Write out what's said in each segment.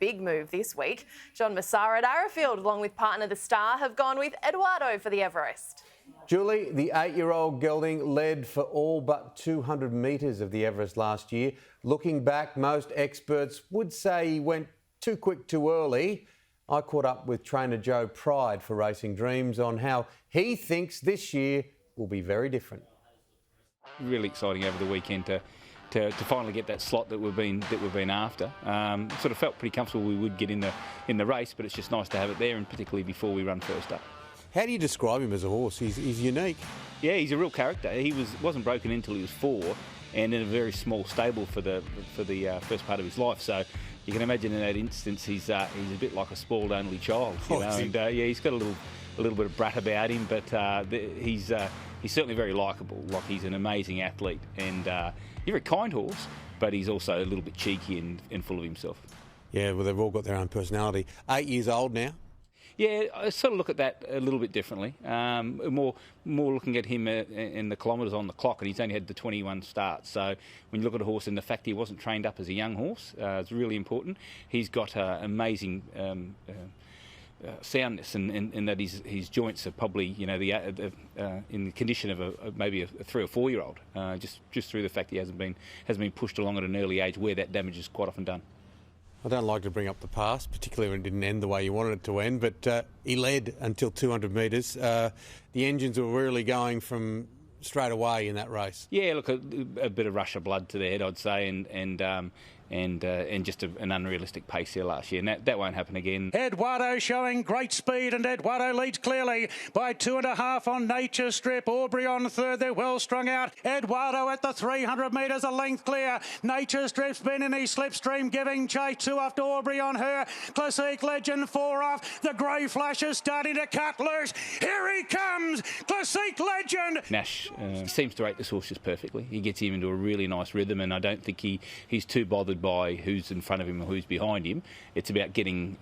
Big move this week. John Messara at Arrowfield, along with partner The Star, have gone with Eduardo for the Everest. Julie, the 8-year-old gelding led for all but 200 metres of the Everest last year. Looking back, most experts would say he went too quick too early. I caught up with trainer Joe Pride for Racing Dreams on how he thinks this year will be very different. Really exciting over the weekend to finally get that slot that we've been after. Sort of felt pretty comfortable we would get in the race, but it's just nice to have it there, and particularly before we run first up. How do you describe him as a horse? He's unique. Yeah, he's a real character. He wasn't broken in until he was 4, and in a very small stable for the first part of his life. So you can imagine in that instance he's a bit like a spoiled only child, you know. And yeah, he's got a little bit of brat about him, but he's certainly very likeable. Like, he's an amazing athlete, and he's a very kind horse, but he's also a little bit cheeky and full of himself. Yeah, well, they've all got their own personality. 8 years old now. Yeah, I sort of look at that a little bit differently. More looking at him in the kilometres on the clock, and he's only had the 21 starts. So when you look at a horse and the fact he wasn't trained up as a young horse, it's really important. He's got amazing soundness, and that his joints are probably, you know, in the condition of maybe a 3 or 4 year old. Just through the fact he hasn't been pushed along at an early age, where that damage is quite often done. I don't like to bring up the past, particularly when it didn't end the way you wanted it to end, but he led until 200 metres. The engines were really going from straight away in that race. Yeah, look, a bit of rush of blood to the head, I'd say, and just an unrealistic pace there last year, and that won't happen again. Eduardo showing great speed, and Eduardo leads clearly by 2.5 on Nature Strip. Aubrey on third, they're well strung out. Eduardo at the 300 metres, a length clear. Nature Strip's been in his slipstream, giving chase 2 after Aubrey on her. Classic Legend 4 off. The grey flash is starting to cut loose. Here he comes, Classic Legend. Nash seems to rate this horse just perfectly. He gets him into a really nice rhythm, and I don't think he's too bothered by who's in front of him or who's behind him. It's about getting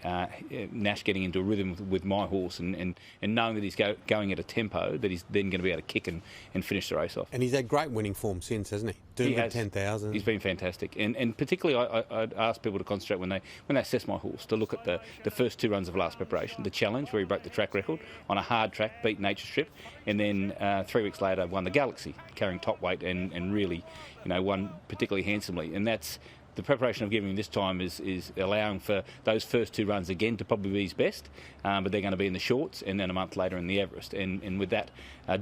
Nash getting into a rhythm with my horse, and knowing that he's going at a tempo that he's then going to be able to kick and finish the race off. And he's had great winning form since, hasn't he? Doing 10,000. He's been fantastic, and particularly I'd ask people to concentrate when they assess my horse to look at the first 2 runs of last preparation. The challenge, where he broke the track record on a hard track, beat Nature Strip, and then 3 weeks later won the Galaxy, carrying top weight and really, you know, won particularly handsomely. And that's the preparation of giving him this time is allowing for those first 2 runs again to probably be his best, but they're going to be in the shorts, and then a month later in the Everest. And with that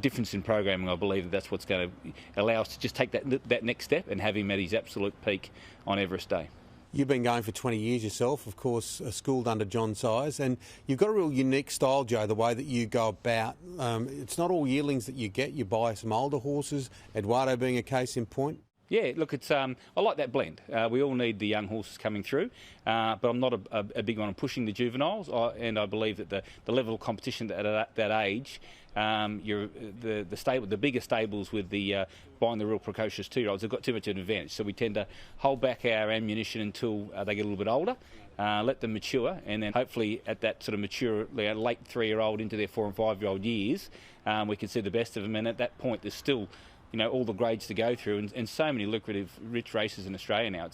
difference in programming, I believe that's what's going to allow us to just take that next step and have him at his absolute peak on Everest Day. You've been going for 20 years yourself, of course, schooled under John Size, and you've got a real unique style, Joe, the way that you go about. It's not all yearlings that you get. You buy some older horses, Eduardo being a case in point. Yeah, look, it's I like that blend. We all need the young horses coming through, but I'm not a big one on pushing the juveniles, and I believe that the level of competition at that age, the bigger stables with the buying the real precocious 2-year-olds have got too much of an advantage. So we tend to hold back our ammunition until they get a little bit older, let them mature, and then hopefully at that sort of mature late 3-year-old into their 4 and 5-year-old years, we can see the best of them. And at that point, there's still, you know, all the grades to go through, and so many lucrative, rich races in Australia now.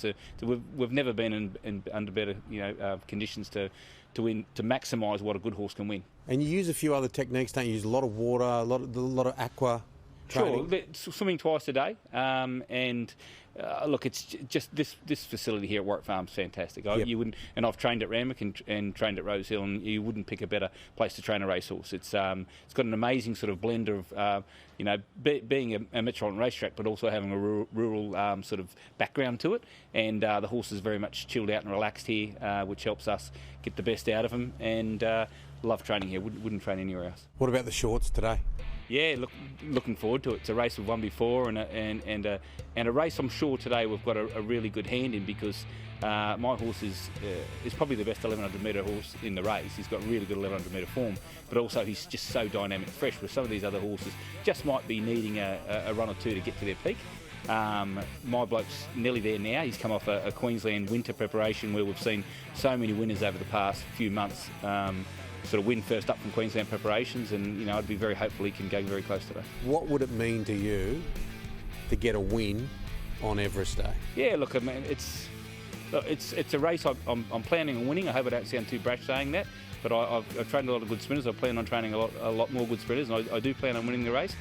We've never been under better, conditions to maximise what a good horse can win. And you use a few other techniques, don't you? Use a lot of water, a lot of aqua training. Sure, swimming twice a day, and look, it's just this facility here at Warwick Farm's fantastic. Yep. You wouldn't, and I've trained at Randwick and trained at Rosehill, and you wouldn't pick a better place to train a racehorse. It's got an amazing sort of blend of being a metropolitan racetrack, but also having a rural sort of background to it. And the horse is very much chilled out and relaxed here, which helps us get the best out of them. And love training here. Wouldn't train anywhere else. What about the shorts today? Yeah, looking forward to it. It's a race we've won before, and a race I'm sure today we've got a really good hand in, because my horse is probably the best 1100 metre horse in the race. He's got really good 1100 metre form, but also he's just so dynamic, fresh. With some of these other horses, just might be needing a run or two to get to their peak. My bloke's nearly there now. He's come off a Queensland winter preparation where we've seen so many winners over the past few months. Sort of win first up from Queensland preparations, and I'd be very hopeful he can go very close to that. What would it mean to you to get a win on Everest Day? Yeah, look, I mean, Look, it's a race I'm planning on winning. I hope I don't sound too brash saying that, but I've trained a lot of good sprinters. I plan on training a lot more good sprinters, and I do plan on winning the race.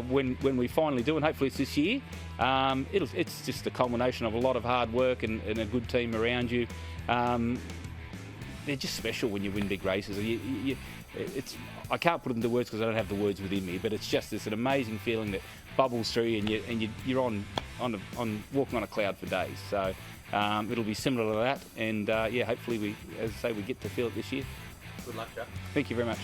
When we finally do, and hopefully it's this year, it's just the culmination of a lot of hard work and a good team around you. They're just special when you win big races. I can't put it into words because I don't have the words within me, but it's an amazing feeling that bubbles through you, and you're on walking on a cloud for days. So it'll be similar to that, and hopefully we get to feel it this year. Good luck, Jack. Thank you very much.